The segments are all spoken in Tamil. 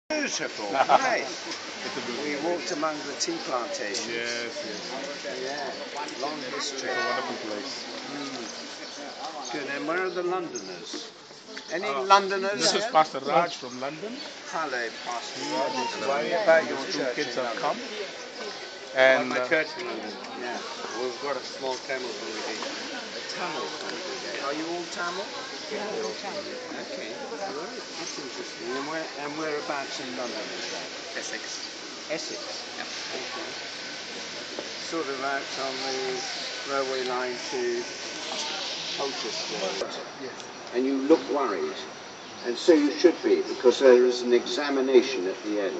Beautiful place. We walked among the tea plantations. Yes. Yeah, long history. It's a wonderful place. Good. And where are the Londoners? Any Londoners? This is Pastor Raj from London. Hello, Pastor His Raj. wife About and your his two church kids in have London. come. And My church in London. Yeah. We've got a small Tamil congregation. A Tamil congregation. Are you all Tamil? Yeah, we're all Tamil. Okay. All right. That's interesting. And whereabouts in London is that? Essex. Essex. Yep. Okay. Sort of out on the railway line to Colchester. yes. And you look worried. And so you should be, because there is an examination at the end.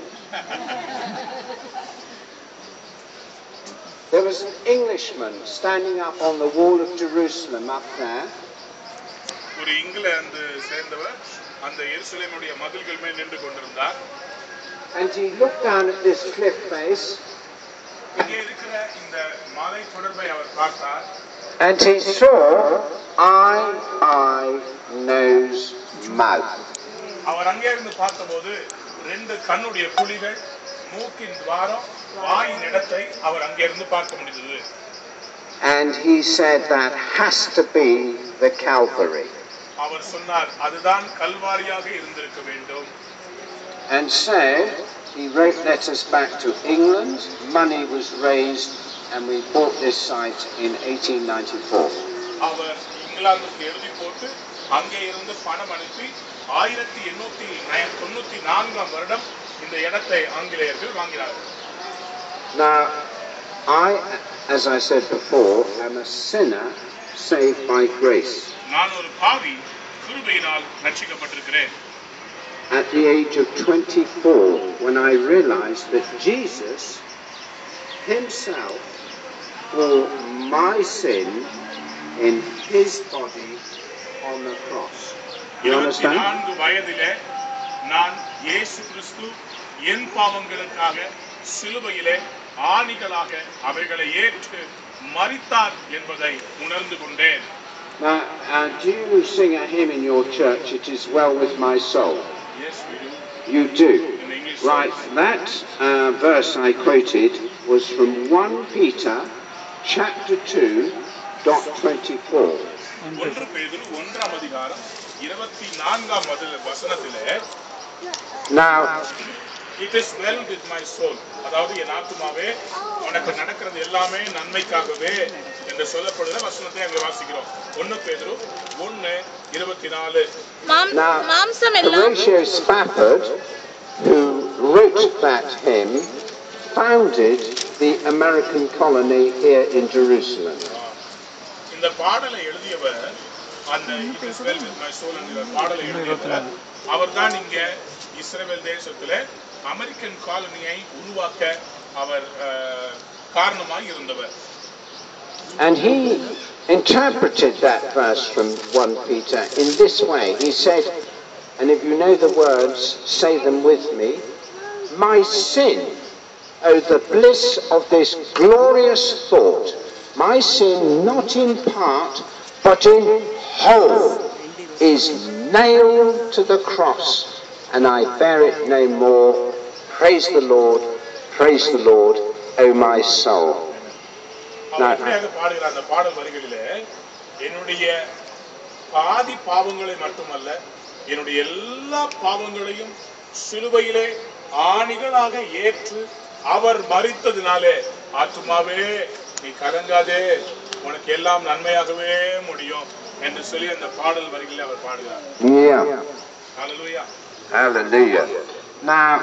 There was an Englishman standing up on the wall of Jerusalem up there. ஒரு இங்கிலாந்து சேர்ந்தவர் அந்த எருசலேமுடைய மதில்கள் மேல் நின்று கொண்டிருந்தார். And he looked down at this cliff face. இங்கே இருக்கிற இந்த மலை தொடர்பை அவர் பார்த்தார். And he saw eye, nose, mouth. அவர் அங்கே இருந்து பார்த்தபோது ரெண்டு கண்ணுடைய குழிகள், மூக்கின் துவாரம், வாயின் இடத்தை அவர் அங்கே இருந்து பார்க்க முடிந்தது. And he said that has to be the Calvary. அவர் சொன்னார் அதுதான் கல்வாரியாக இருந்திருக்க வேண்டும். And said he wrote letters back to England. Money was raised, and we bought this site in 1894. அவர் இங்கிலாந்துக்கு எழுதி போட்டு அங்கே இருந்து பணம் அனுப்பி 1894 வருடம் இந்த இடத்தை ஆங்கிலேயர்கள் வாங்கினார்கள். Now, as I said before, am a sinner saved by grace. நான் ஒரு பாவி கிருபையினால் ரட்சிக்கப்பட்டிருக்கிறேன். At the age of 24, when I realized that Jesus himself bore my sin in his body on the cross. You understand? 24 வயதிலே நான் இயேசு கிறிஸ்து என் பாவங்களுக்காக சிலுவையிலே ஆணிகளாக அவைகளை ஏற்று மரித்தார் என்பதை உணர்ந்து கொண்டேன். Now, do you sing a hymn in your church, "It is well with my soul"? Yes, we do. You do. In English. Right, that verse I quoted was from 1 Peter chapter 2.24. 1 பேதுரு 1ஆம் அதிகாரம் 24ஆம் வசனத்திலே Now, it is well with my soul, அதாவது என் ஆத்துமாவே உனக்கு நடக்கிறது எல்லாமே நன்மைக்காகவே என்று சொல்லப்படுகிற வசனத்தை அங்கே வாசிக்கிறோம். 1 பேதுரு 1:24. now Horatio Spafford, who wrote that hymn, founded the American colony here in Jerusalem. இந்த பாடலை எழுதியவர் அந்த it is well with my soul என்கிற பாடலை எழுதியவர் அவர்தான் இங்க இஸ்ரவேல் தேசத்திலே அமெரிக்கன் காலனியை உருவாக்க அவர் காரணமாய் இருந்தவர். And he interpreted that verse from 1 Peter in this way. He said, and if you know the words, say them with me, "My sin, oh the bliss of this glorious thought, my sin not in part, but in whole, is nailed to the cross, and I bear it no more. Praise the Lord, O my soul." எப்படியாக பாடுகிற அந்த பாடல் வரிகளிலே என்னுடைய பாதி பாவங்களை மட்டுமல்ல என்னுடைய எல்லா பாவங்களையும் சிலுவையிலே ஆணிகளாக ஏற்று அவர் மரித்ததினாலே ஆத்துமாவே நீ கலங்காதே உனக்கு எல்லாம் நன்மையாகவே முடியும் என்று சொல்லி அந்த பாடல் வரிகளிலே அவர் பாடுகிறார். Yeah. Hallelujah. Hallelujah. Now,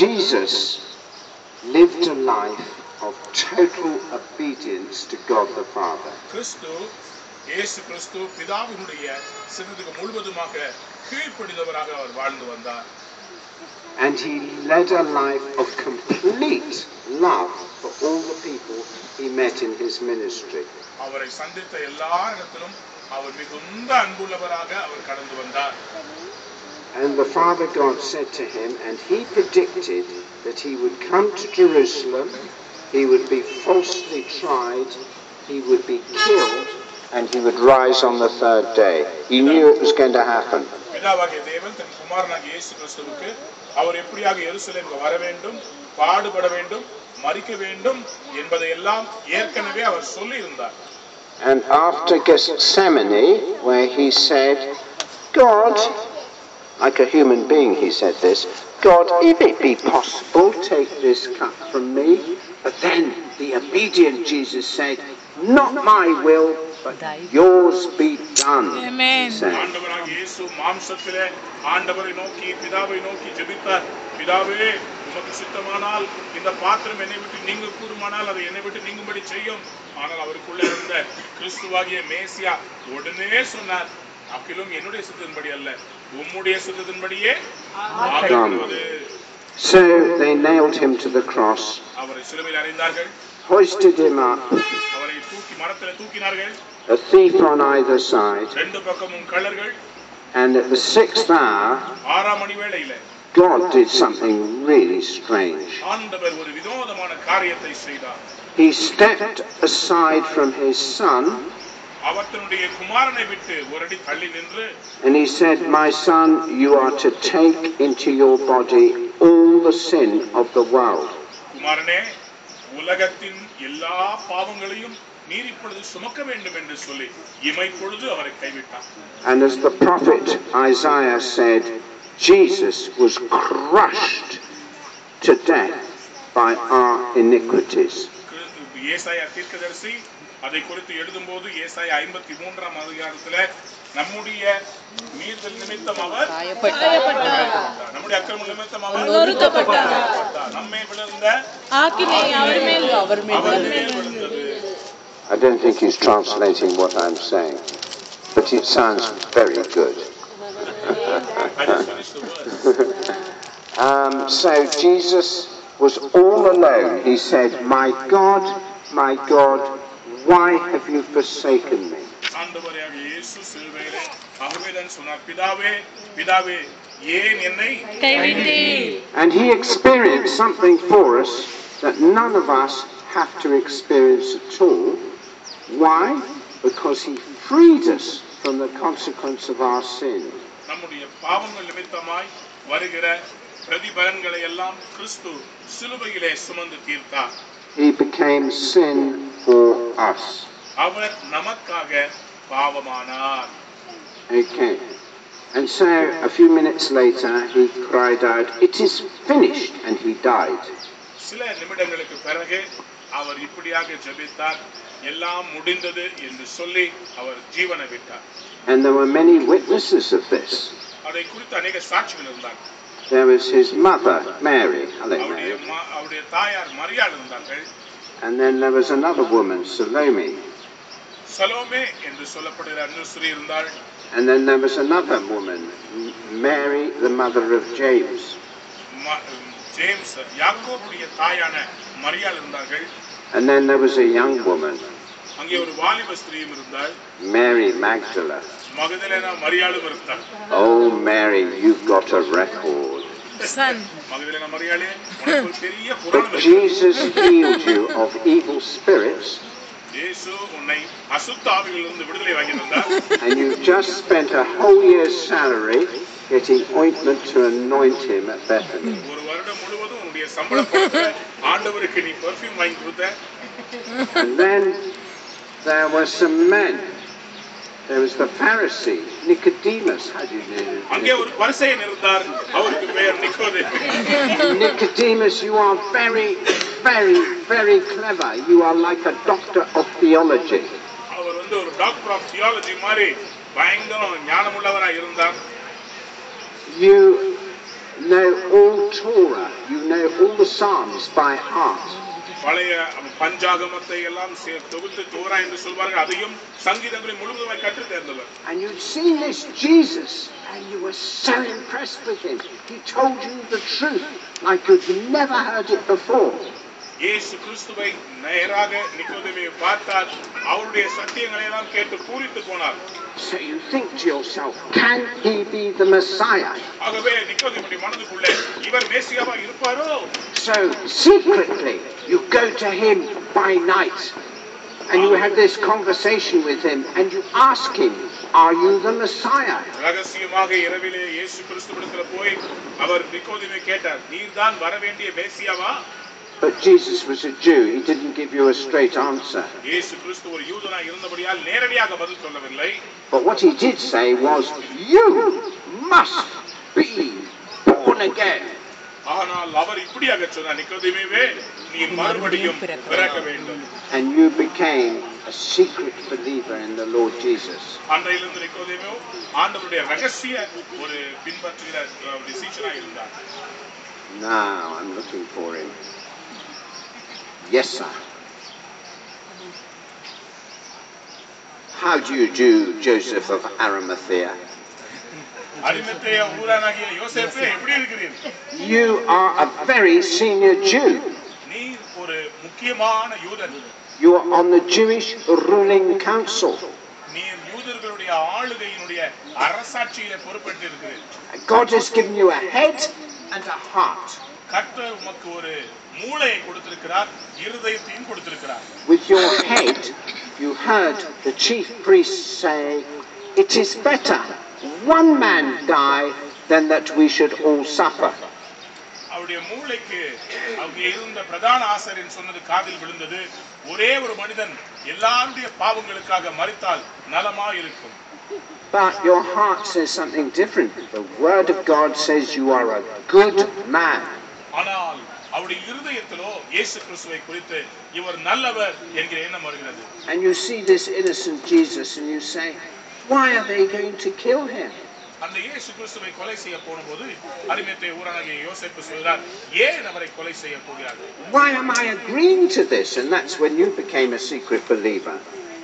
Jesus lived a life of total obedience to God the Father. இயேசு கிறிஸ்து பிதாவினுடைய சித்தத்துக்கு முழுவதுமாக கீழ்ப்படிந்தவராக அவர் வாழ்ந்து வந்தார். And he led a life of complete love for all the people he met in his ministry. அவரை சந்தித்த எல்லா இடத்திலும் அவர் மிகுந்த அன்புள்ளவராக அவர் கடந்து வந்தார். And the Father God said to him, and he predicted that he would come to Jerusalem, he would be falsely tried, he would be killed, and he would rise on the third day. He knew it was going to happen. பிதாவாகிய தேவன் தன் குமாரனாகிய இயேசு கிறிஸ்துவுக்கு அவர் எப்படியாக எருசலேமுக்கு வர வேண்டும், பாடுபட வேண்டும், மரிக்க வேண்டும் என்பதையெல்லாம் ஏற்கனவே அவர் சொல்லி இருந்தார். And after Gethsemane, where he said, God, like a human being he said this, God, if it be possible, take this cup from me. But then the obedient Jesus said, not my will, but yours be done. Amen. ஆண்டவராகிய இயேசு மாம்சத்திலே ஆண்டவரை நோக்கி பிதாவை நோக்கி ஜெபித்தார். பிதாவே, உமக்கு சித்தமானால் இந்த பாத்திரம் என்னை விட்டு நீங்க கூறுமானால் அதை என்னை விட்டு நீங்கும்படி செய்யும். ஆனால் அவருக்குள்ள இருந்த கிறிஸ்துவாகிய மேசியா உடனே சொன்னார், அக்கிலும் என்னுடைய சித்தத்தின்படி அல்ல, உம்முடைய சித்தத்தின்படியே ஆகப்படுவது. So they nailed him to the cross, அவரை சிலுவையில் அறைந்தார்கள், hoisted him up, அவரை தூக்கி மரத்திலே தூக்கினார்கள், a thief on either side, ரெண்டு பக்கமும் கள்ளர்கள். and at the 6th hour, 6ஆம் மணி வேளையில God did something really strange. ஆண்டவர் ஒரு வினோதமான காரியத்தை செய்தார். He stepped aside from his son, அவர் தன்னுடைய குமாரனை விட்டு ஒரு அடி தள்ளி நின்று, and he said, my son, you are to take into your body all the sin of the world. குமாரனே, உலகத்தின் எல்லா பாவங்களையும் நீர் இப்பொழுது சுமக்க வேண்டும் என்று சொல்லி இமைப்பொழுது அவரை கைவிட்டார். And as the prophet Isaiah said, Jesus was crushed to death by our iniquities. ஏசாயா தீர்க்கதரிசி அதை குறித்து எழுதும்போது ஏசாயா 53ஆம் அதிகாரத்துல நம்முடைய மீறுதல் நிமித்தம் அவர் காயப்பட்டார், நம்முடைய அக்கிரம நிமித்தம் அவர் நொறுக்கப்பட்டார், நம்மை விழுந்த ஆக்கினை அவர் மேல் விழுந்தது. I don't think he's translating what I'm saying, but it sounds very good. I just finished the words. So Jesus was all alone. He said, my God, why have you forsaken me? ஆண்டவராகிய இயேசு சிலுவையிலே அவர்தான் சொன்னார், பிதாவே, பிதாவே, ஏன் என்னை கைவிட்டீர்? And he experienced something for us that none of us have to experience at all. Why? Because he freed us from the consequence of our sin. நம்முடைய பாவங்கள் நிமித்தமாய் வருகிற பிரதிபலன்களை எல்லாம் கிறிஸ்து சிலுவையிலே சுமந்து தீர்த்தார். He became sin for us. அவர் நமக்காக பாவமானார். Okay. And so a few minutes later he cried out, it is finished, and he died. சில நிமிடங்களுக்கு பிறகு அவர் இப்படியாக ஜெபித்தார், எல்லாம் முடிந்தது என்று சொல்லி அவர் ஜீவனை விட்டார். And there were many witnesses of this. அதை குறித்து அநேக சாட்சிகள் இருந்தார். There was his mother, Mary. Hello, Mary. அவருடைய தாயார் மரியாள் இருந்தார்கள். And then there was another woman, Salome. Salome என்று சொல்லப்படுகிற இன்னொரு ஸ்திரீ இருந்தாள். And then there was another woman, Mary, the mother of James. James, யாக்கோபுடைய தாயான மரியாள் இருந்தார்கள். And then there was a young woman, அங்கே ஒரு வாலிப ஸ்திரீயும் இருந்தாள், Mary Magdalene. மகதலேனா மரியாளும் இருந்தாள். Oh Mary, you've got a record. மகதலேனா மரியாளே, உனக்கு ஒரு பெரிய புராணம் But இருக்கு. Jesus healed you of evil spirits. இயேசு உன்னை அசுத்த ஆவிகளிலிருந்து விடுதலை வாங்கி தந்தார். And you just spent a whole year's salary getting ointment to anoint him at Bethany. ஒரு வருடம் முழுவதும் உன்னுடைய சம்பள பணத்துல ஆண்டவருக்கு நீ பெர்ஃப்யூம் வாங்கி கொடுத்த. And then there were some men. There was the Pharisee, Nicodemus. How do you know? அங்கே ஒரு பரிசேயன் இருந்தார், அவருக்கு பெயர் நிக்கோதேமு. Nicodemus, you are very, very, very clever. You are like a doctor of theology. அவர் வந்து ஒரு டாக்டர் ஆஃப் தியாலஜி மாதிரி பயங்கர ஞானமுள்ளவரா இருந்தார். You know all Torah. You know all the Psalms by heart. பழைய பஞ்சாகமத்தை எல்லாம் தொகுத்து தோரா என்று சொல்வார்கள், அதையும் சங்கீதங்களை முழுவதுமாய் கற்று தேர்ந்தவர். And you'd seen this Jesus, and you were so impressed with him. He told you the truth like you'd never heard it before. இயேசு கிறிஸ்துவை நேராக நிக்கோதேமுவை பார்த்தார், அவருடைய சத்தியங்களை எல்லாம் கேட்டு பூரித்து போனார். So you think to yourself, can he be the Messiah? ஆகவே நிக்கோதேமுடைய மனதுக்குள்ளே இவர் மேசியாவா இருப்பாரோ? So secretly you go to him by night. And you had this conversation with him, and you ask him, "Are you the Messiah?" ரகசியமாக இரவிலே இயேசு கிறிஸ்துவிடத்துல போய் அவர் நிக்கோதேமை கேட்டார், நீர்தான் வரவேண்டிய மேசியாவா? But Jesus was a Jew. He didn't give you a straight answer. இயேசு கிறிஸ்து ஒரு யூதனாய் இருந்தபடியால் நேரடியாக பதில் சொல்லவில்லை. But what he did say was, "You must be born again." ஆனால் அவர் இப்படியாக சொன்னார், நிக்கோதேமே, நீ மறுபடியும் பிறக்க வேண்டும். And you became a secret believer in the Lord Jesus. அன்றையிலிருந்து நிக்கோதேமே ஆண்டவருடைய ரகசிய ஒரு பின்பற்றுகிற ஒரு சீஷனாய் இருந்தார். Now I'm looking for him. Yes, sir. How do you do, Joseph of Arimathea? அரிமத்தேயா ஊரானாகிய யோசேப்பே, எப்படி இருக்கிறீர்? You are a very senior Jew. நீ ஒரு முக்கியமான யூதன். You are on the Jewish ruling council. நீ யூதர்களுடைய ஆளுகையினுடைய அரசாட்சியிலே பொறுப்பேற்று இருக்கிறீர். God has given you a head and a heart. கர்த்தர் உமக்கு ஒரு மூளையை கொடுத்திருக்கிறார், இருதயத்தையும் கொடுத்திருக்கிறார். With your head, you heard the chief priest say, "It is better one man die than that we should all suffer." அவருடைய மூளைக்கு அங்கே இருந்த பிரதான ஆசாரியன் சொன்னது காதில் விழுந்தது, ஒரே ஒரு மனிதன் எல்லாருடைய பாவங்களுக்காக மரித்தால் நலமா இருக்கும். But your heart says something different. The word of God says you are a good man. ஆனால் அவருடைய இருதயத்திலோ இயேசு கிறிஸ்துவை குறித்து இவர் நல்லவர் என்கிற எண்ணம் வருகிறது. And you see this innocent Jesus and you say, "Why are they going to kill him?" அந்த இயேசு கிறிஸ்துவை கொலை செய்ய போனபோது அரிமத்தேயா ஊரானாகிய யோசேப்பு சொல்றார், ஏன் அவரை கொலை செய்ய போகிறார்கள்? Why am I agreeing to this? And that's when you became a secret believer.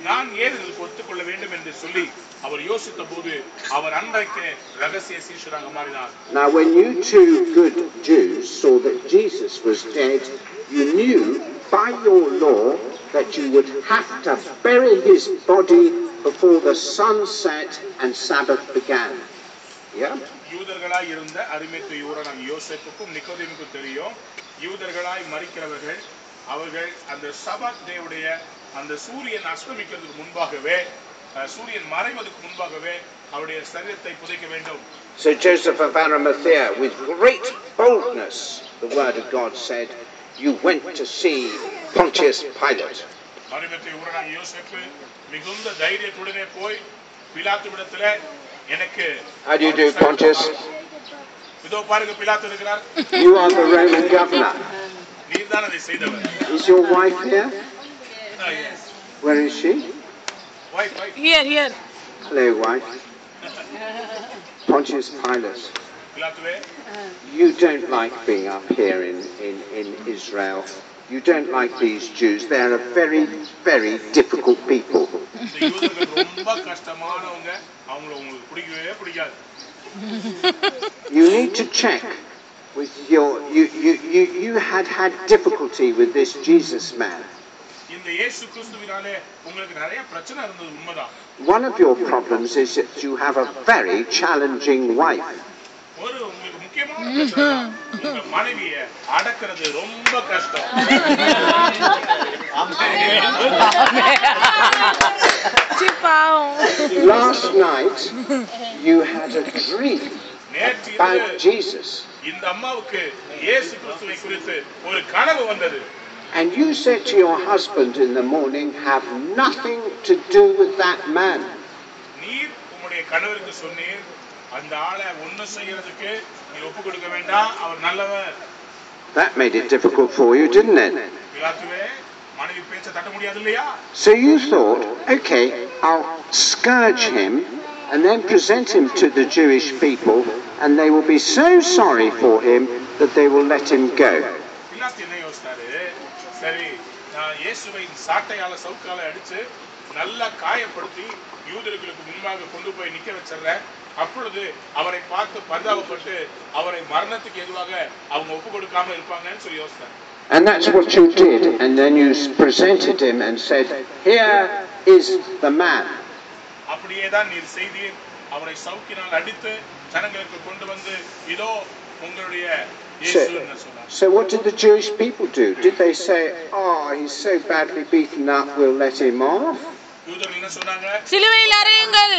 நான் ஏன் இதற்கு ஒத்துக்கொள்ள வேண்டும் என்று சொல்லி அவர் யோசித்த போது அவர் அன்றைக்கு ரகசிய சீஷராக மாறினார். Now when you two good Jews saw that Jesus was dead, you knew by your law that you would have to bury his body before the sun set and Sabbath began. Yeah? யூதர்களாய் இருந்த அரிமத்தேயா ஊரானாகிய யோசேப்புக்கும் நிக்கோதேமுக்கும் தெரியும், யூதர்களாய் மரிக்கிறவர்கள் அவர்கள் அந்த சபத் டேவுடைய அந்த சூரியன் அஸ்தமிக்கிறதுக்கு முன்பாகவே, சூரியன் மறைவதற்கு முன்பாகவே அவருடைய சரீரத்தை புதைக்க வேண்டும். So Joseph of Arimathea, with great boldness, the word of God said, you went to see Pontius Pilate. அரிமத்தேயா ஊரானாகிய யோசேப்பு மிகுந்த தைரியத்துடனே போய் பிலாத்துவிடத்திலே எனக்கு How do you do, Pontius? இதோ பாருங்க பிலாத்து இருக்கிறார். You are the Roman governor. நீர்தான் அதை செய்தவர். Is your wife here? Yes. Where is she? Wife. Here. Hello, wife. Pontius Pilate. பிலாத்துவே, You don't like being up here in Israel. You don't like these Jews. They're a very, very difficult people. இந்த யூதர்கள் ரொம்ப கஷ்டமானவங்க, அவங்கள உங்களுக்கு பிடிக்கவே பிடிக்காது. You need to check with you had difficulty with this Jesus man. இந்த இயேசு கிறிஸ்துவினாலே உங்களுக்கு நிறைய பிரச்சனை இருந்தது, உண்மைதான். One of your problems is that you have a very challenging wife. ஒரு உங்களுக்கு முக்கியமான பிரச்சனை தான், உங்க மனைவியை அடக்குறது ரொம்ப கஷ்டம். Last night you had a dream about Jesus. இந்த அம்மாவுக்கு இயேசு கிறிஸ்துவை குறித்து ஒரு கனவு வந்தது. And you said to your husband in the morning, have nothing to do with that man. நீர் உம்முடைய கணவருக்கு சொன்னீர், அந்த ஆளை ஒண்ணு செய்யறதுக்கு நீ ஒப்பு கொடுக்க வேண்டாம், அவர் நல்லவர். That made it difficult for you, didn't it? பிலாத்துவே, மனைவி பேச்ச தட்ட முடியாது இல்லையா? So you thought, okay, I'll scourge him and then present him to the Jewish people, and they will be so sorry for him that they will let him go. பிலாத்து என்ன யோசித்தாரு, சரி நான் இயேசுவை சாட்டையால சவுக்கால அடிச்சு நல்லா காயப்படுத்தி யூதர்களுக்கு முன்பாக கொண்டு போய் நிக்க வச்சிடுறேன், அப்பொழுது அவரை பார்த்து பரிதாபப்பட்டு அவரை மரணத்துக்கு எதுவாக அவங்க ஒப்பு கொடுக்காம இருப்பாங்கன்னு சொல்லி யோசித்தார். And that's what you did, and then you presented him and said, here is the man. அப்படியே தான் நீர் செய்தீர். அவரை சவுக்கினால் அடித்து ஜனங்களுக்கு கொண்டு வந்து, இதோ உங்களுடைய இயேசுன்னு சொன்னாங்க. So what did the Jewish people do? Did they say, "Oh, he's so badly beaten up, we'll let him off"? யூதர்கள் என்ன சொன்னாங்க? சிலுவையில் அறையுங்கள்.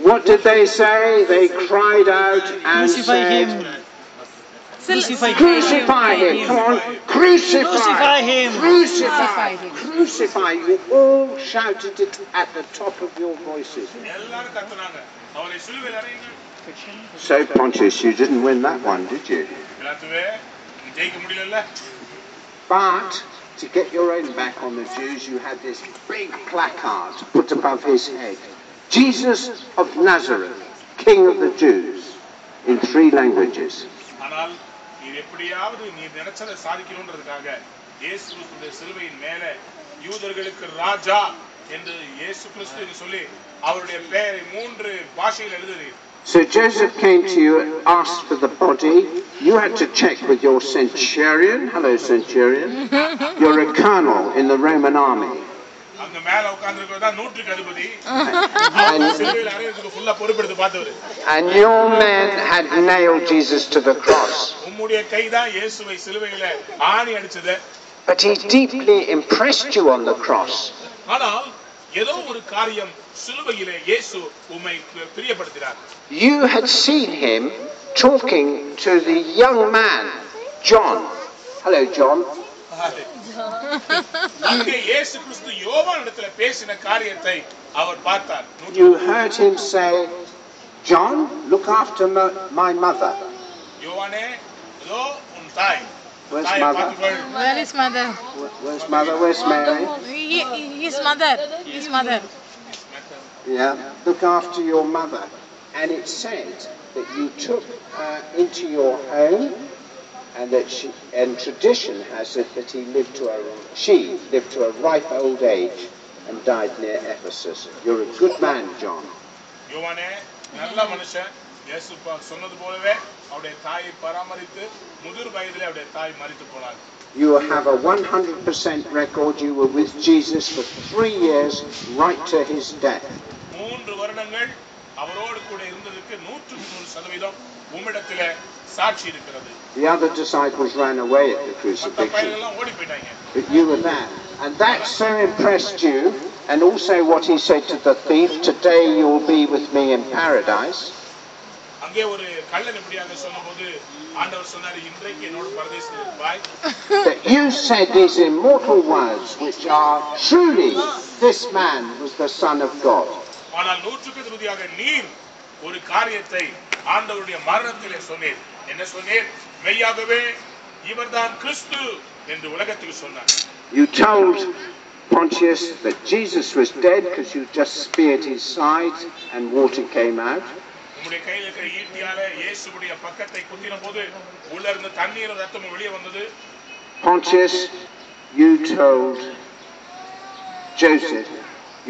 What did they say? They cried out and Crucify said, him. Crucify "Crucify him! Come on, crucify! Crucify him. Crucify! Crucify!" You all shouted it at the top of your voices. எல்லாரும் கத்துனாங்க, அவரை சிலுவையில் அறையுங்கள். So Pontius, you didn't win that one, did you? பிலாத்துவே, நீ ஜெயிக்க முடியலல்ல? But to get your own back on the Jews, you had this big placard put above his head. "Jesus of Nazareth, King of the Jews," in 3 languages. ஆனால் நீ எப்படியாவது நீ நினைச்சதை சாதிக்கணும்ன்றதுக்காக இயேசு கிறிஸ்துவின் சிலுவையின் மேலே யூதர்களுக்கு ராஜா என்று இயேசு கிறிஸ்து என்று சொல்லி அவருடைய பெயரை 3 பாஷையில் எழுதுகிறீர். So Joseph came to you and asked for the body. You had to check with your centurion. Hello, centurion. You're a colonel in the Roman army. அங்க மேல உட்கார்ந்திருக்கிறதா நூற்றுக்கு அதிபதி. சிலுவையில் அறையிறதுக்கு ஃபுல்லா பொறுப்பெடுத்து பார்த்தவர். And your men had nailed Jesus to the cross. உம்முடைய கைதான் இயேசுவை சிலுவையில ஆணி அடிச்சது. But he deeply impressed you on the cross. ஆனால் ஏதோ ஒரு காரியம் சிலுவையிலே இயேசு உம்மை பிரியப்படுத்தினார். You had seen him talking to the young man, John. Hello, John. அங்கே இயேசு கிறிஸ்து யோவானிடத்தில் பேசின காரியத்தை அவர் பார்த்தார். You heard him say, "John, look after my mother." யோவானே, இதோ உன் தாய். Where's தாயை mother? பார்த்துக்கொள். Where is mother? Where's mother? Where's Mary? His mother. His mother. Yeah, look after your mother. And it said that you took her into your home, and that tradition has it that she lived to a ripe old age and died near Ephesus. You're a good man, John. யோவானே, நல்ல மனுஷன். இயேசு சொன்னது போலவே அவருடைய தாயை பராமரித்து முதிர் வயதிலே அவருடைய தாய் மரித்து போனார். You have a 100% record. You were with Jesus for 3 years, right to his death. 3 வருடங்கள் அவரோடு கூட இருந்ததற்கு 100% உம்மிடத்திலே சாட்சி இருக்கிறது. The other disciples ran away at the crucifixion, பையன்கள் ஓடி போயிட்டாங்க. but you were there. And that so impressed you, and also what he said to the thief, "Today you will be with me in paradise." அங்கே ஒரு கள்ளன் இப்படியாக சொன்னபோது ஆண்டவர் சொன்னார், இன்றைக்கு என்னோட பரதேசத்தில் இருப்பாய். That you said these immortal words, which are, "Truly this man was the Son of God." ஆனால் 100% நீர் ஒரு காரியத்தை ஆண்டவருடைய மரணத்திலே சொன்னீர். என்ன சொன்னீர்? மெய்யாகவே இவர்தான் கிறிஸ்து என்று உலகத்துக்கு சொன்னார். You told Pontius that Jesus was dead because you just speared his side and water came out. உம்முடைய கையில் இருக்கிற ஈட்டியால இயேசுவுடைய பக்கத்தை குத்தின போது உள்ள இருந்த தண்ணீரும் ரத்தமும் வெளியே வந்தது. Pontius, you told Joseph,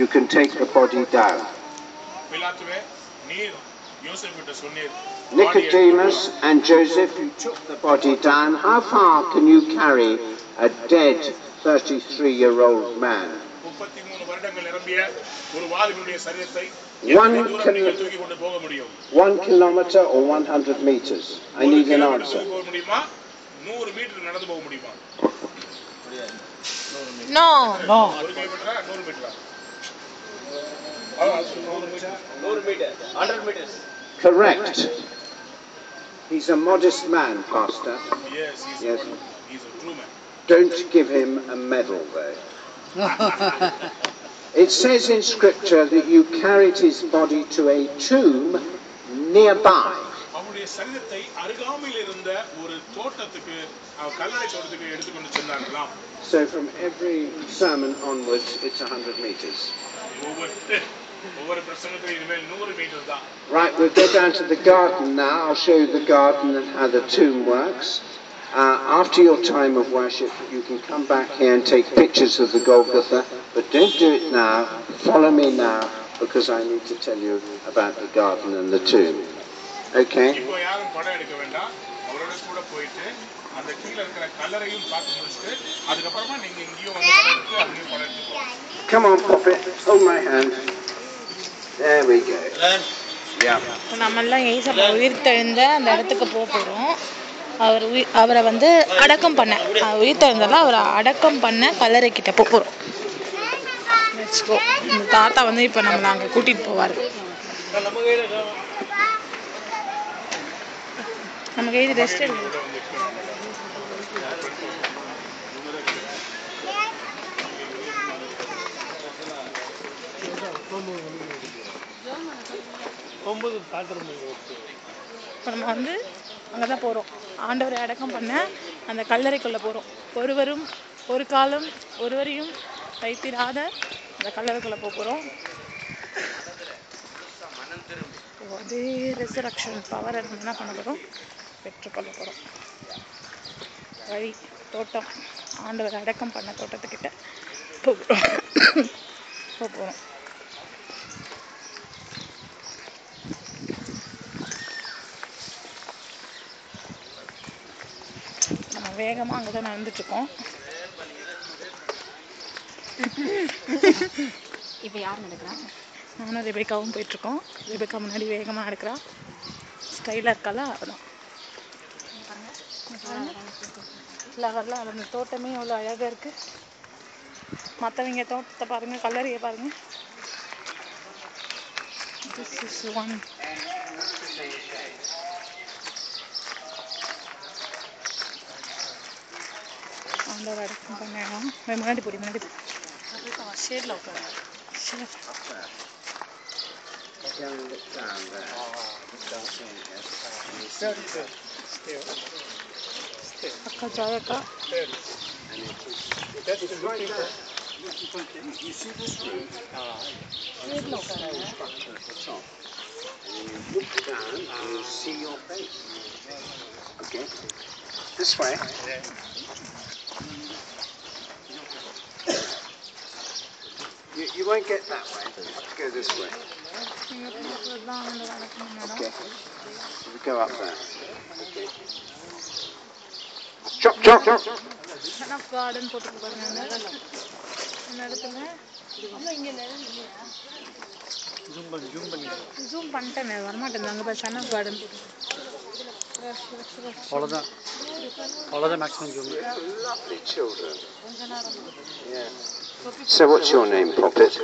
"You can take the body down." பிலாத்துவே, நீர் யோசேப்புகிட்ட சொன்னீர். Nicodemus and Joseph, you took the body down. How far can you carry a dead 33-year-old man? 33 வருடங்கள் நிரம்பிய ஒரு வாலிபனுடைய சரீரத்தை One தூக்கி கொண்டு போக முடியும். 1 kilometer or 100 meters? I need an answer. போக முடியுமா? 100 மீட்டர் நடந்து போக முடியுமா? No. 1 கிலோமீட்டரா 100 மீட்டரா? 100 metre 100 metres. Correct. He's a modest man, Pastor. Yes, Yes. he's a true man. Don't give him a medal, though. It says in Scripture that you carried his body to a tomb nearby. அவருடைய சரீரத்தை அருகாமையில் இருந்த ஒரு தோட்டத்துக்கு கல்லறை தோட்டத்துக்கு எடுத்துக்கொண்டு சென்றார்களாம். So from every sermon onwards, it's 100 meters. ஒவ்வொரு பிரசங்கத்திலும் இனிமேல் 100 மீட்டர் தான். Right, we'll go down to the garden now. I'll show you the garden and how the tomb works. After your time of worship, you can come back here and take pictures of the Golgotha, but don't do it now. Follow me now, because I need to tell you about the garden and the tomb. Okay? இப்போ யாரும் படம் எடுக்க வேண்டாம். அவரோட கூட போயிட்டு அந்த கீழ இருக்கிற கல்லறையும் பார்த்து முடிச்சிட்டு அதுக்கப்புறமா நீங்க இங்கேயோ வந்து படம் எடுத்து அங்கேயும் படம் எடுத்துக்கோங்க. Come on, Poppet. Hold my hand. There we go. Yeah. நம்ம எல்லாம் ஏசப்பா உயிர்த்தெழுந்த அந்த இடத்துக்கு போறோம். அவரை வந்து அடக்கம் பண்ண உயிர் தெரிந்தாலும் அவரை அடக்கம் பண்ண கல்லறைக்கிட்ட போகிறோம். Let's go. இந்த தாத்தா வந்து இப்போ நம்மளை அங்கே கூட்டிகிட்டு போவார். நமக்கு எது ரெஸ்ட் எடுக்கணும். இப்போ நம்ம வந்து அங்கே தான் போகிறோம். ஆண்டவரை அடக்கம் பண்ண அந்த கல்லறைக்குள்ளே போகிறோம். ஒரு காலம் ஒருவரையும் வைத்திராத அந்த கல்லறைக்குள்ளே போகிறோம். அதே ரெசரக்ஷன் பவரை நம்ம என்ன பண்ண போகிறோம், பெற்றுக்கொள்ள போகிறோம். வழி தோட்டம், ஆண்டவர் அடக்கம் பண்ண தோட்டத்துக்கிட்ட போகிறோம். நம்ம வேகமாக அங்கே தான் நடந்துட்டுருக்கோம். இப்போ யார் நடக்கிறா? நானும் ரெபேக்காவும் போயிட்டுருக்கோம். ரெபேக்கா முன்னாடி வேகமாக நடக்கிறா. ஸ்டைலாக இருக்கால அதான். ஃப்ளவர்லாம் அந்த தோட்டமே அவ்வளோ அழகாக இருக்குது. மற்றவங்க தோட்டத்தை பாருங்கள், கல்லறையை பாருங்கள். This is one. ஆண்டவர் அடக்கம் பண்ண இடம். முன்னாடி போடி ஷேடில் உட்காரு. Don't look down there. அக்கா ஜாய் அக்கா. Right there. You see this room? There's a stone structure at the top. And you look down and you see your face. Okay. This way. You won't get that way. You have to go this way. Okay. We go up there. Okay. Chop, chop, chop. Son of garden போட்டு பாருங்க. அந்த இடத்துல ஜூம் பண்ணிட்டேன், வரமாட்டேன். அங்கே போய் சன் ஆஃப் கார்டன் போட்டு அவ்வளோதான் maximum zoom. Lovely children. Yeah. So what's your name, Poppet?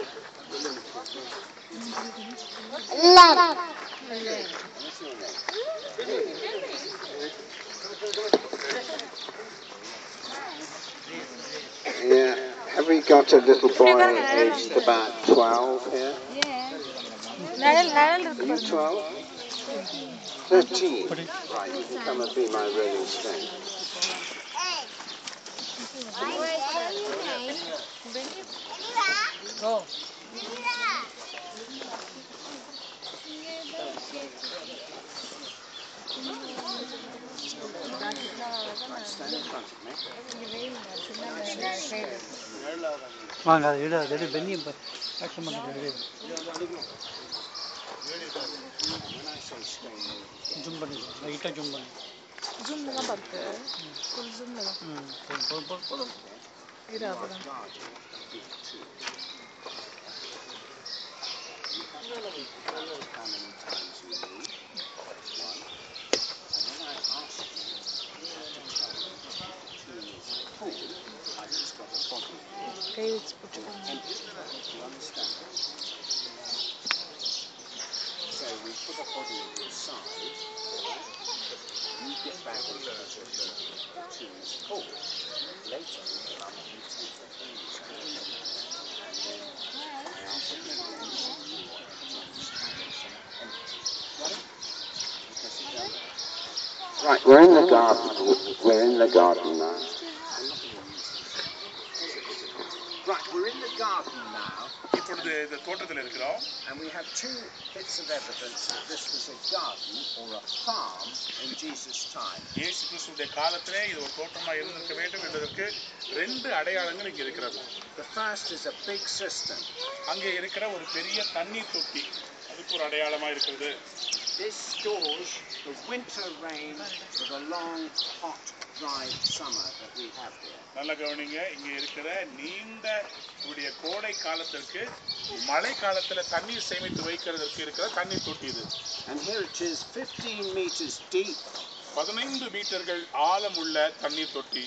Yeah. Have we got a little boy aged about 12 here? நிழல் Are you 12? 13. Right, you can come and be my rolling stone. Stand in front of me. வாங்க அதை விட அதை பெண்ணி ஆக்ஷன் பண்ணிட்டு ஜூம் பண்ணி லைட்டாக ஜூம் பண்ணி ஜூமில் தான் பார்த்து ஃபுல் ஜூமில் தான் போதும். இரு அப்புறம் கை வச்சு போட்டுக்கோங்க. So we put a body inside. You get back into the tomb is full. Later we come and you take the things and then I ask the friends who Right, we're in the garden. We're in the garden now. Right, we're in the garden now. இப்பொழுது இந்த தோட்டத்தில் இருக்கிறோம். And we have two bits of evidence that this was a garden or a farm in Jesus' time. இயேசு கிறிஸ்துவின் காலத்திலே இது ஒரு தோட்டமாக இருந்திருக்க வேண்டும் என்பதற்கு ரெண்டு அடையாளங்கள் இங்கே இருக்கிறது. The first is a big cistern. அங்கே இருக்கிற ஒரு பெரிய தண்ணீர் தொட்டி, அதுக்கு ஒரு அடையாளமாக இருக்கிறது. This stores the winter rain for the long, hot, dry summer that we have here. நல்ல கவனிங்க, இங்கே இருக்கிற நீண்ட கோடை காலத்திற்கு மழை காலத்தில் தண்ணீர் சேமித்து வைக்கிறதுக்கு இருக்கிற தண்ணீர் தொட்டி இது. And here it is 15 meters deep, 15 மீட்டர்கள் ஆழமுள்ள தண்ணீர் தொட்டி.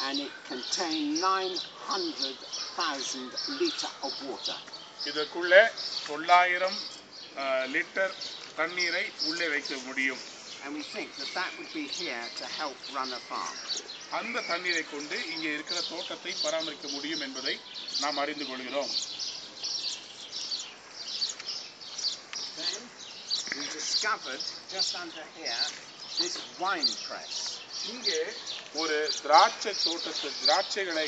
And it contained 900,000 litre of water. இதற்குள்ளே 900 litre தண்ணீரை உள்ளே வைக்க முடியும். And we think that that would be here to help run a farm. அந்த தண்ணீரை கொண்டு இங்கே இருக்கிற தோட்டத்தை பராமரிக்க முடியும் என்பதை நாம் அறிந்து கொள்கிறோம். Then we discovered just under here this wine press. இங்கே ஒரு திராட்சை திராட்சைகளை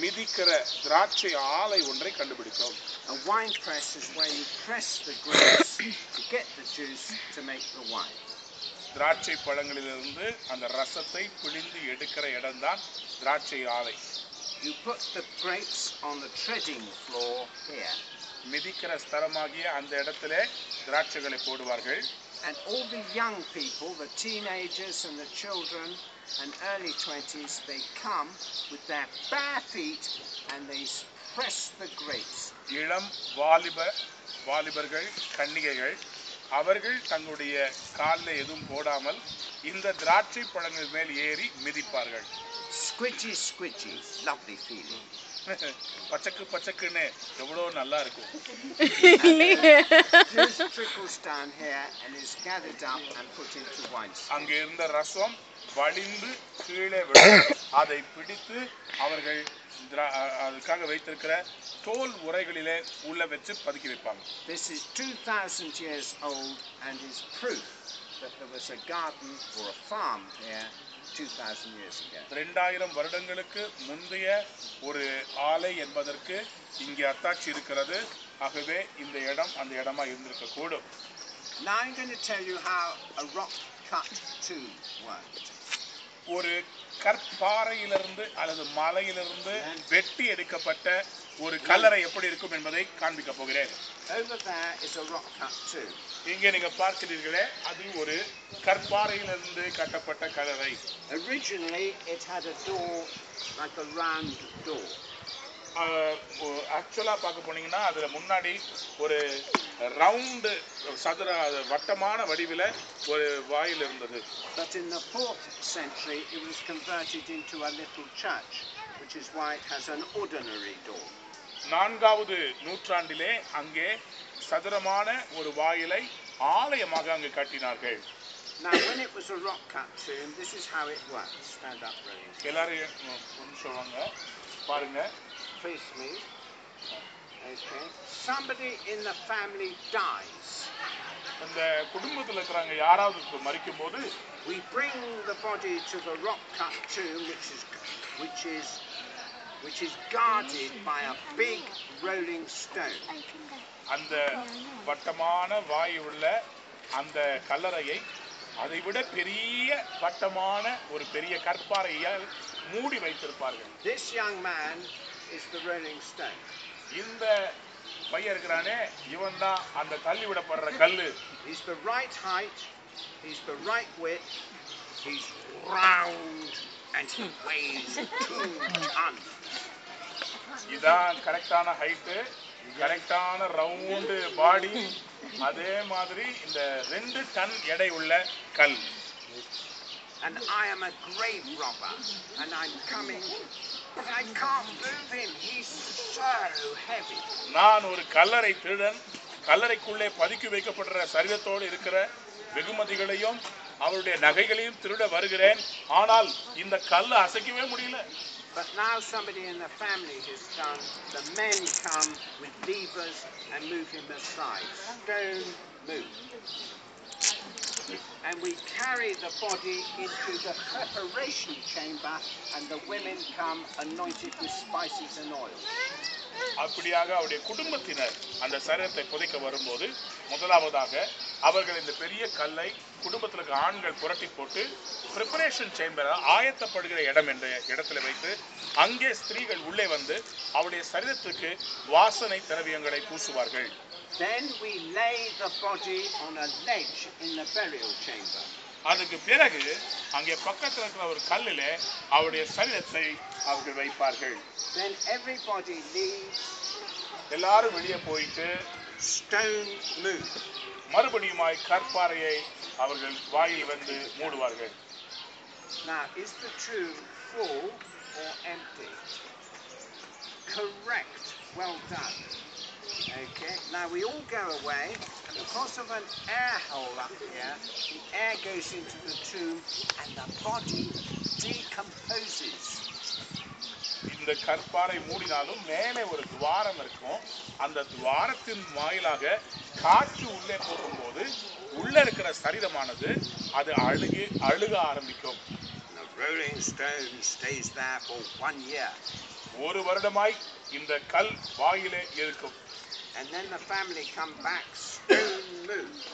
மிதிக்கிற திராட்சை ஆலை ஒன்றை கண்டுபிடித்தோம். A wine press is where you press the grapes to get the juice to make the wine. திராட்சை பழங்களிலிருந்து அந்த ரசத்தை பிழிந்து எடுக்கிற இடம்தான் திராட்சை ஆலை. You put the grapes on the treading floor here. மிதிக்கிற ஸ்தலமாகிய அந்த இடத்திலே திராட்சைகளை போடுவார்கள். And all the young people, the teenagers and the children and early 20s, they come with their bare feet and they press the grapes. இளம் வாலிபர்கள் கன்னிகைகள் அவர்கள் தங்களுடைய காலில் எதுவும் போடாமல் இந்த திராட்சை பழங்கள் மேல் ஏறி மிதிப்பார்கள். Squidgy, squidgy, lovely feeling. பச்சக்குன்னு எவ்வளோ நல்லா இருக்கும். Juice trickles down here and is gathered up and put into wine. அங்கே இருந்த ரசம் வழிந்து கீழே விடும். அதை பிடித்து அவர்கள் அதுக்காக வைத்திருக்கிற தோல் உரைகளிலே உள்ள வச்சு பதுக்கி வைப்பாங்க. This is 2000 years old and is proof that there was a garden or a farm here 2000 years ago. 2000 வருடங்களுக்கு முந்தைய ஒரு ஆலை என்பதற்கு இங்கே அத்தாட்சி இருக்கிறது. ஆகவே இந்த இடம் அந்த இடமா இருந்திருக்க கூடும். Now I'm going to tell you how a rock cut tomb worked. ஒரு கற்பாறையிலிருந்து அல்லது மலையிலிருந்து வெட்டி எடுக்கப்பட்ட ஒரு கல்லறை எப்படி இருக்கும் என்பதை காண்பிக்க போகிறேன். Over there is a rock cut tomb. இங்கே நீங்க பார்க்கிறீர்களே அது ஒரு கற்பாறையிலிருந்து கட்டப்பட்ட கல்லறை. Originally it had a door like a round door. ஆக்சுவலா பார்க்க போனீங்கன்னா அதுல முன்னாடி ஒரு ரவுண்டு சதுர வட்டமான வடிவில ஒரு வாயில் இருந்தது. But in the 4th century it was converted into a little church, which is why it has an ordinary door. 4வது நூற்றாண்டிலே அங்கே சதுரமான ஒரு வாயிலை ஆலயமாக அங்கு கட்டினார்கள். Now when it was a rock cut tomb, this is how it works. Stand up, really. எல்லாரும் சொல்லுவாங்க பாருங்க. Face me. Okay. Somebody in the family dies. அந்த குடும்பத்துல இருக்கறவங்க யாராவது மரிக்கும் போது we bring the body to the rock cut tomb, which is guarded by a big rolling stone. அந்த வட்டமான வாயுள்ள அந்த கல்லறையை அதைவிட பெரிய வட்டமான ஒரு பெரிய கற்பாறையால் மூடி வைத்திருப்பார்கள். This young man is the rolling stone. இந்த பையன் இருக்கிறானே இவன் தான் அந்த தள்ளி விடப்படுற கல்லு. He's the right height, he's the right width, he's round and he weighs 2 tons. இதான் கரெக்டான ஹைட், கரெக்டான ரவுண்ட் பாடி, அதே மாதிரி இந்த 2 டன் எடை உள்ள கல். And I am a grave robber and I'm coming, but I can't move him, he's so heavy. நான் ஒரு கல்லறை திருடன், கல்லறைக்குள்ளே பதுக்கி வைக்கப்படுற சரீரத்தோடு இருக்கிற வெகுமதிகளையும் அவருடைய நகைகளையும் திருட வருகிறேன், ஆனால் இந்த கல்லை அசைக்கவே முடியல. But now somebody in the family has done, the men come with levers and move him aside. Stone move. And we carry the body into the preparation chamber and the women come anointed with spices and oil. அப்படியாக அவருடைய குடும்பத்தினர் அந்த சரீரத்தை புதைக்க வரும்போது முதலாவதாக அவர்கள் இந்த பெரிய கல்லை குடும்பத்தில் இருக்க ஆண்கள் புரட்டி போட்டு ப்ரிப்பரேஷன் சேம்பர் ஆயத்தப்படுகிற இடம் என்ற இடத்துல வைத்து அங்கே ஸ்திரீகள் உள்ளே வந்து அவருடைய சரீரத்துக்கு வாசனை திரவியங்களை பூசுவார்கள். Then we lay the body on a ledge in the burial chamber. அதுக்கு பிறகு அங்கே பக்கத்தில் இருக்கிற ஒரு கல்லிலே அவருடைய சரீரத்தை அவர்கள் வைப்பார்கள். Then everybody leaves. எல்லாரும் வெளியே போயிட்டு Stone move. மறுபடியுமாய் கற்பாறையை அவர்கள் வாயில் வந்து மூடுவார்கள். Now, is the tomb full or empty? Correct. Well done. Okay. Now we all go away, and because of an air hole up here, the air goes into the tomb, and the body decomposes. இந்த கற்பாறை மூடினாலும் மேலே ஒரு துவாரம் இருக்கும். அந்த துவாரத்தின் வாயிலாக காற்று உள்ளே போகும்போது உள்ள இருக்கிற சரீரமானது அது அழுக ஆரம்பிக்கும். The rolling stone stays there for 1 year. ஒரு வருடமாய் இந்த கல் வாயிலே இருக்கும். And then the family come back, stone moved.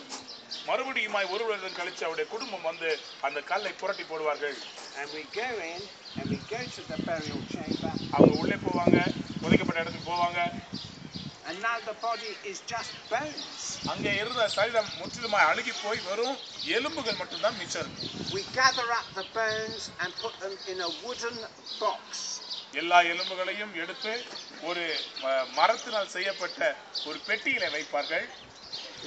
மறுபடியுமாய் ஒரு வருடம் கழிச்சு அவருடைய குடும்பம் வந்து அந்த கல்லை புரட்டி போடுவார்கள். And we go in and we go to the burial chamber. அவங்க உள்ளே போவாங்க, புதைக்கப்பட்ட இடத்துக்கு போவாங்க. And now the body is just bones. அங்கே இருந்த சரீரம் முற்றிலுமாய் அழுகி போய் வெறும் எலும்புகள் மட்டும்தான் மிச்சம் இருக்கு. We gather up the bones and put them in a wooden box. எல்லா எலும்புகளையும் எடுத்து ஒரு மரத்தினால் செய்யப்பட்ட ஒரு பெட்டியில வைப்பார்கள்.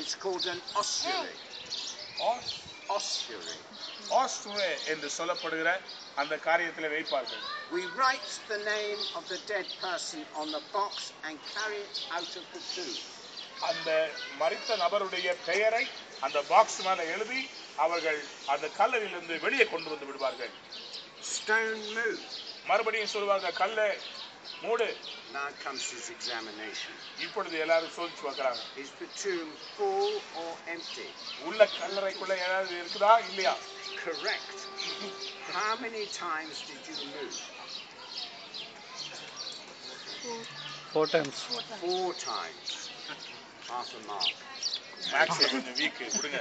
It's called an ossuary. Ossuary. Ossuary என்று சொல்லப்படுகிற அந்த காரியத்தில் வைப்பார்கள். We write the name of the dead person on the box and carry it out of the tomb. அந்த மரித்த நபருடைய பெயரை அந்த பாக்ஸ் மேல எழுதி அவர்கள் அந்த கல்லறையிலிருந்து வெளியே கொண்டு வந்து விடுவார்கள். Stone move. மறுபடியும் சொல்வாங்க கல்லை மூடு. Now comes his examination. இப்பொழுது எல்லாரும் சோதிச்சு பார்க்கறாங்க. Is the tomb full or empty? உள்ள கல்லறைக்குள்ள ஏதாவது இருக்குதா இல்லையா? Correct. How many times did you move? 4 times. 4 times. Half a mark. மேக்ஸ்ல கொஞ்சம் வீக் கொடுங்க.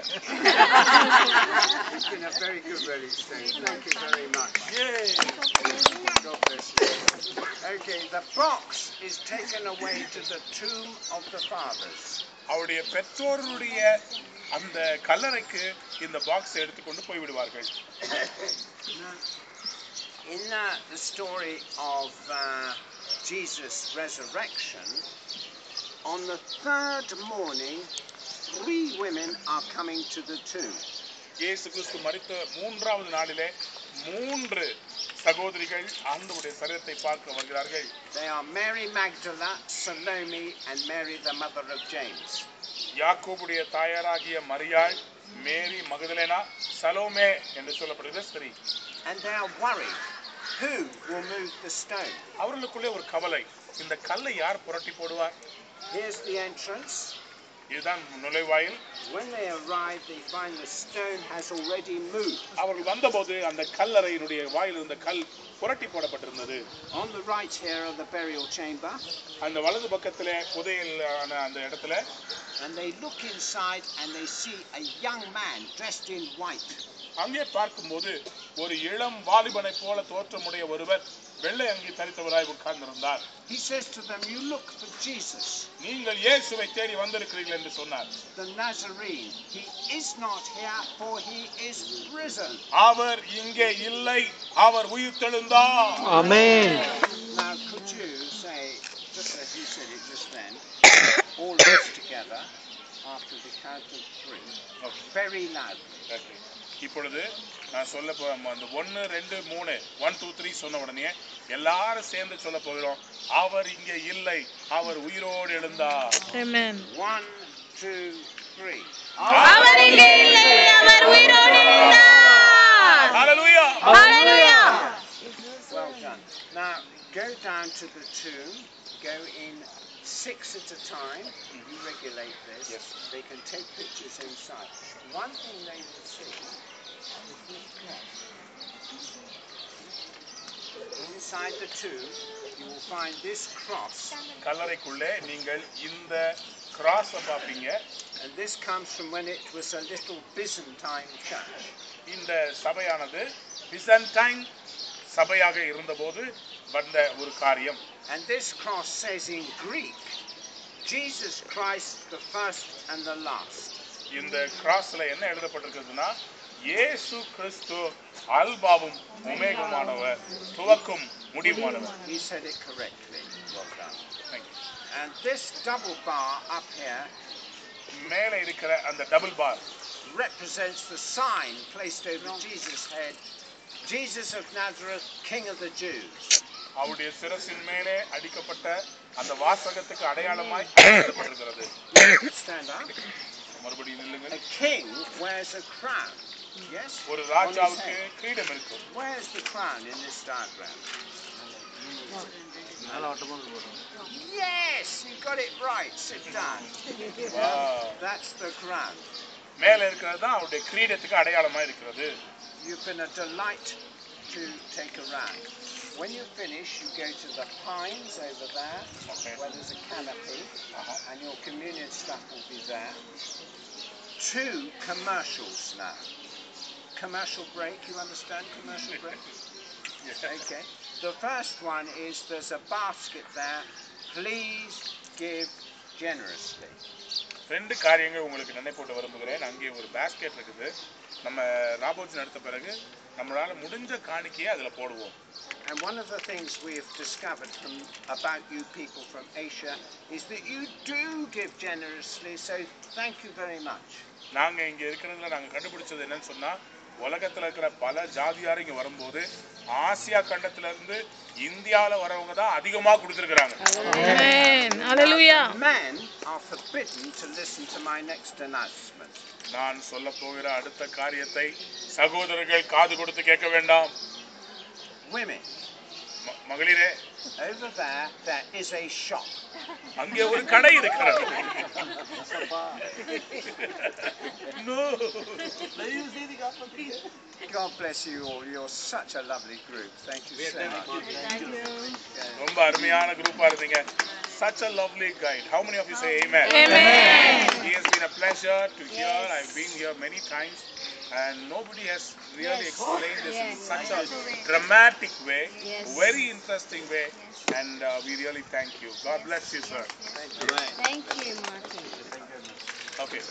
It's been a very good rally today. Thank you very much. Yay. God bless you. Okay, the box is taken away to the tomb of the fathers. அவருடைய பெற்றோருடைய அந்த கல்லறைக்கு இந்த பாக்ஸ் எடுத்து கொண்டு போய் விடுவார்கள். In the story of Jesus' resurrection, on the 3rd morning, 3 women are coming to the tomb. இயேசு கிறிஸ்து மரித்த 3வது நாளிலே 3 சகோதரிகள் ஆண்டவருடைய சரீரத்தை பார்க்க வருகிறார்கள். They are Mary Magdalene, Salome, and Mary the mother of James. யாக்கோபுடைய தாயாராகிய மரியாள், மேரி மகதலேனா, சலோமே என்று சொல்லப்படுகிற ஸ்திரீ. And they are worried. Who will move the stone? அவர்களுக்குள்ளே ஒரு கவலை, இந்த கல்லை யார் புரட்டி போடுவார்? Here's the entrance. இதுதான் நுழைவாயில். When they arrive, they find the stone has already moved. அவர்கள் வந்தபோது அந்த கல்லறையினுடைய வாயில் இருந்த கல் புரட்டி போடப்பட்டிருந்தது. On the right here of the burial chamber. அந்த வலது பக்கத்திலே புதையலான அந்த இடத்துல. And they look inside and they see a young man dressed in white. அங்கே பார்க்கும்போது ஒரு இளம் வாலிபனை போல தோற்றமுடைய ஒருவர் வெள்ளை அங்கி தரித்தவராய் உட்கார்ந்திருந்தார். He says to them, you look for Jesus. நீங்கள் இயேசுவை தேடி வந்திருக்கிறீர்கள் என்று சொன்னார். The Nazarene. He is not here, for he is risen. அவர் இங்கே இல்லை, அவர் உயிர்த்தெழுந்தார். Amen. Now could you say, just as you said it just then, all this together after the count of 3, very loud. Okay. இப்பொழுது நான் சொல்ல அந்த 1 2 3 1 2 3 சொன்ன உடனே எல்லாரும் சேர்ந்து சொல்ல போகிறோம். அவர் இங்கே இல்லை, அவர் உயிரோடு எழுந்தார். Amen. 1 2 3. அவர் இங்கே இல்லை, அவர் உயிரோடு எழுந்தார். Hallelujah. Hallelujah. Well done. Now go down to the tomb, go in 6 at a time. You regulate this. Yes. They can take pictures inside. One thing they will see is this cross. Inside the tomb, you will find this cross. கல்லறைக்குள்ளே நீங்கள் இந்த கிராஸ் பார்ப்பீங்க. And this comes from when it was a little Byzantine church. இந்த சபையானது பிசன்டைன் சபையாக இருந்தபோது வந்த ஒரு காரியம். And this cross says in Greek, Jesus Christ the first and the last. இந்த கிராஸ்ல என்ன எழுதப்பட்டிருக்குதுன்னா இயேசு கிறிஸ்து அல்பாவும் ஒமேகாவானவர், துவக்கும் முடிவுமானவர். He said it correctly. Well done. Thank you. And this double bar up here மேலே இருக்கிற அந்த double bar represents the sign placed over Jesus' head Jesus of Nazareth, King of the Jews. அவருடைய சிரசின் மேலே அடிக்கப்பட்ட அந்த வாசகத்துக்கு அடையாளமாய் அடிக்கப்பட்டிருக்கிறது. Stand up. மறுபடியும் நில்லுங்கள். A king wears a crown. Yes. ஒரு ராஜாவுக்கு கிரீடம் இருக்கும். Where's the crown in this diagram? Yes, you got it right. Sit down. That's the crown. மேலே இருக்கிறது தான் அவருடைய கிரீடத்துக்கு அடையாளமா இருக்கிறது. You've been a delight to take a round. When you finish, you go to the pines over there, where there's a canopy, and your communion stuff will be there. 2 commercials now. Commercial break, you understand commercial break? Yes. Okay. The first one is there's a basket there. Please give generously. 2 காரியங்கள் உங்களுக்கு நினைப்பூட்ட விரும்புகிறேன். அங்கே ஒரு பாஸ்கெட் இருக்குது. நம்ம ராபோஜன் எடுத்த பிறகு நம்மளால முடிஞ்ச காணிக்கையை அதுல போடுவோம். And one of the things we have discovered about you people from Asia is that you do give generously, so thank you very much. நாங்க இங்க இருக்கிறதுல நாங்க கண்டுபிடிச்சது என்னன்னு சொன்னா, உலகத்துல இருக்கிற பல ஜாதியார் இங்க வரும்போது ஆசியா கண்டத்துல இருந்து இந்தியால வரவங்க தான் அதிகமா கொடுத்திருக்காங்க. Amen. Hallelujah. Men are forbidden to listen to my next announcement. நான் சொல்ல போகிற அடுத்த காரியத்தை சகோதரர்கள் காது கொடுத்து கேட்க வேண்டாம். Women, மகளிரே, over there is a shop. அங்கே ஒரு கடை இருக்கிறது. No. God bless you all. You're such a lovely group. Thank you so much. ரொம்ப அருமையான குரூப்பா இருந்தீங்க. Such a lovely guide. How many of you say amen? Amen. It has been a pleasure to hear. I've been here many times and nobody has really explained this in such a dramatic way, very interesting way, and we really thank you. God bless you, sir. Thank you, Martin. Okay.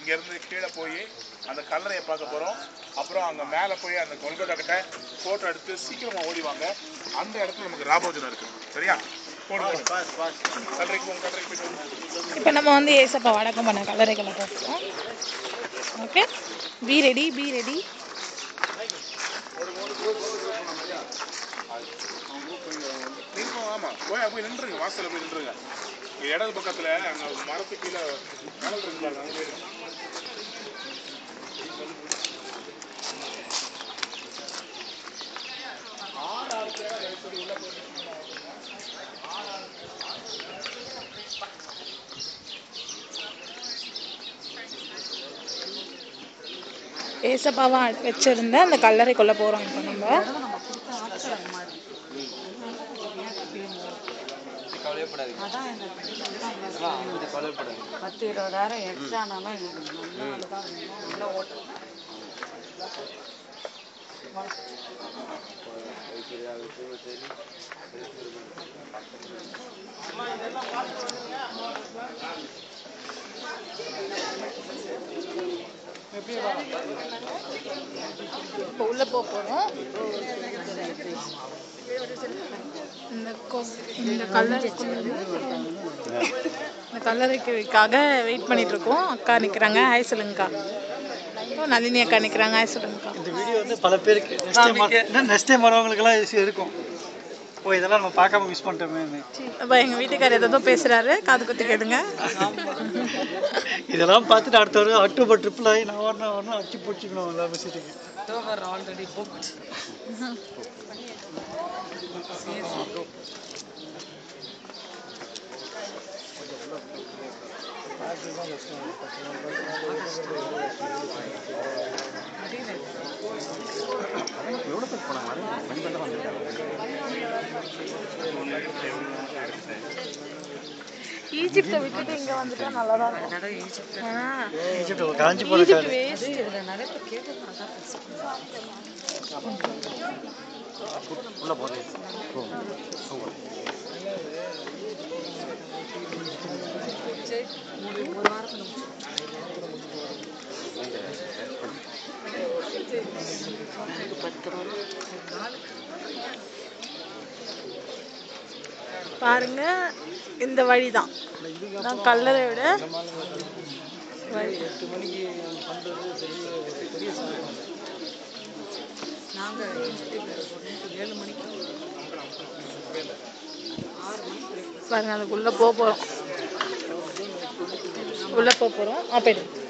இங்க இருந்து கீழே போய் அந்த கல்லறையை பார்க்க போறோம். அப்புறம் அங்க மேல போய் அந்த கொல்கத்தா கிட்ட போட்டோ எடுத்து சீக்கிரமா ஓடிவாங்க. அந்த இடத்துல நமக்கு ராபோஜனம் இருக்கு. சரியா? இப்போ நம்ம வந்து ஏசப்பா வடக்கம் பண்ண கல்லறைகளை போகிறோம். Okay, be ready, be ready. ஆமா, போய் நின்றுங்க, வாசல்ல போய் நின்றுங்க. இடது பக்கத்துல அங்க மரத்து கீழே மணல் இருக்கு பாருங்க, அங்க போயிருங்க. ஏசப்பாவா வச்சிருந்த அந்த கல்லறைக்குள்ள போறோம் இப்போ நம்ம. இப்போ உள்ள போறோம். இந்த கல்லறைக்காக வெயிட் பண்ணிட்டு இருக்கோம். அக்கா நிக்கிறாங்க, ஹாய் சொல்லுங்கக்கா. நளினி அக்கா நிக்கிறாங்க, ஹாய் சொல்லுங்கக்கா. இந்த வீடியோ வந்து பல பேருக்கு நெக்ஸ்ட் டைம் வரவங்களுக்குலாம் இருக்கும். ஓ, இதெல்லாம் நம்ம பார்க்காம மிஸ் பண்ணிட்டோமே. அப்போ எங்கள் வீட்டுக்காரர் ஏதோ பேசுகிறாரு, காது குத்தி கேளுங்க. இதெல்லாம் பார்த்துட்டு அடுத்த ஒரு அக்டோபர் ட்ரிப்பில் ஆகி நான் வரணும் அடிச்சு பிடிச்சிக்கணும் எல்லா விசிட்டுக்கு. October already booked. எவ்வளோ பேர் போனாங்க? மணிக்கெல்லாம் வந்துட்டாங்க. ஈஜிப்தை விட்டுட்டு இங்கே வந்துட்டா நல்லா தான் இருக்கும். ஈஜிப்ட் காஞ்சி போன ஈஜிப்ட் வேஸ்ட். நிறைய பேர் கேட்டிருந்தாங்க. உள்ள போகுது. ஒரு வாரத்தில் பாருங்க, இந்த வழி தான் நான் கல்லறை விட வழி. 8 மணிக்கு பண்ணுறது பெரிய நாங்கள் இன்ஸ்டியூட் 7 மணிக்கு 6 மணிக்கு பாருங்க அதுக்குள்ளே போக போகிறோம். உள்ளே போக போகிறோம். போயிடுங்க.